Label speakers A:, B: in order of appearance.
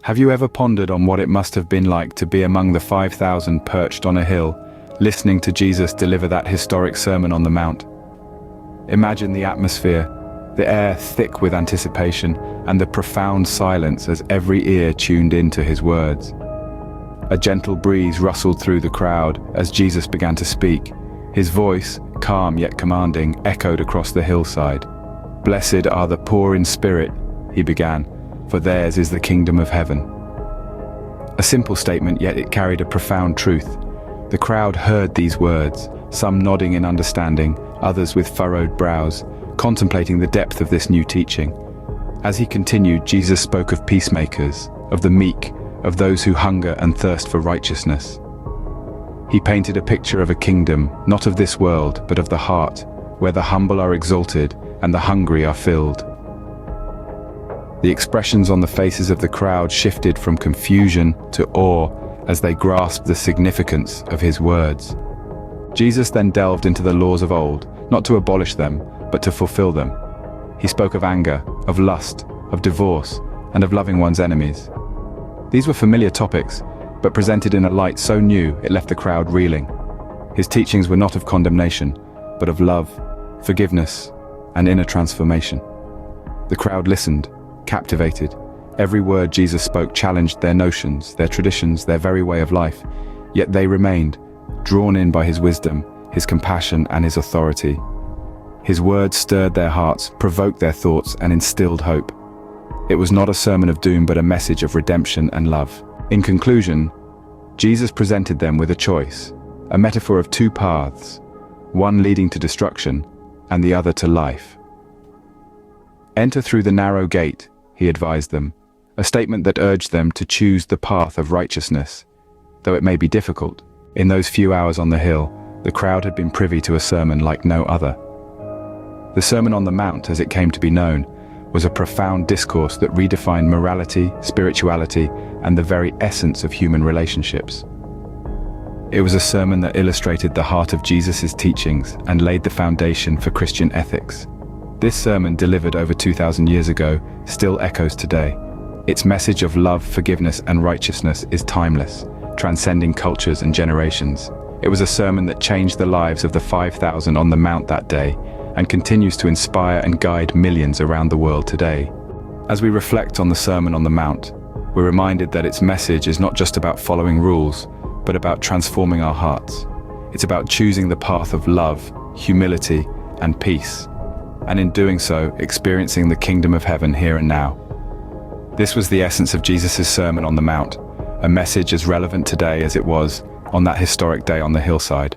A: Have you ever pondered on what it must have been like to be among the 5,000 perched on a hill, listening to Jesus deliver that historic Sermon on the Mount? Imagine the atmosphere, the air thick with anticipation, and the profound silence as every ear tuned into his words. A gentle breeze rustled through the crowd as Jesus began to speak. His voice, calm yet commanding, echoed across the hillside. "Blessed are the poor in spirit," he began, "for theirs is the kingdom of heaven." A simple statement, yet it carried a profound truth. The crowd heard these words, some nodding in understanding, others with furrowed brows, contemplating the depth of this new teaching. As he continued, Jesus spoke of peacemakers, of the meek, of those who hunger and thirst for righteousness. He painted a picture of a kingdom, not of this world, but of the heart, where the humble are exalted and the hungry are filled. The expressions on the faces of the crowd shifted from confusion to awe as they grasped the significance of his words. Jesus then delved into the laws of old, not to abolish them, but to fulfill them. He spoke of anger, of lust, of divorce, and of loving one's enemies. These were familiar topics, but presented in a light so new it left the crowd reeling. His teachings were not of condemnation, but of love, forgiveness, and inner transformation. The crowd listened, captivated. Every word Jesus spoke challenged their notions, their traditions, their very way of life, yet they remained, drawn in by his wisdom, his compassion, and his authority. His words stirred their hearts, provoked their thoughts, and instilled hope. It was not a sermon of doom, but a message of redemption and love. In conclusion, Jesus presented them with a choice, a metaphor of two paths, one leading to destruction and the other to life. "Enter through the narrow gate," he advised them, a statement that urged them to choose the path of righteousness. Though it may be difficult, in those few hours on the hill, the crowd had been privy to a sermon like no other. The Sermon on the Mount, as it came to be known, was a profound discourse that redefined morality, spirituality, and the very essence of human relationships. It was a sermon that illustrated the heart of Jesus' teachings and laid the foundation for Christian ethics. This sermon, delivered over 2,000 years ago, still echoes today. Its message of love, forgiveness, and righteousness is timeless, transcending cultures and generations. It was a sermon that changed the lives of the 5,000 on the Mount that day, and continues to inspire and guide millions around the world today. As we reflect on the Sermon on the Mount, we're reminded that its message is not just about following rules, but about transforming our hearts. It's about choosing the path of love, humility, and peace, and in doing so, experiencing the kingdom of heaven here and now. This was the essence of Jesus' Sermon on the Mount, a message as relevant today as it was on that historic day on the hillside.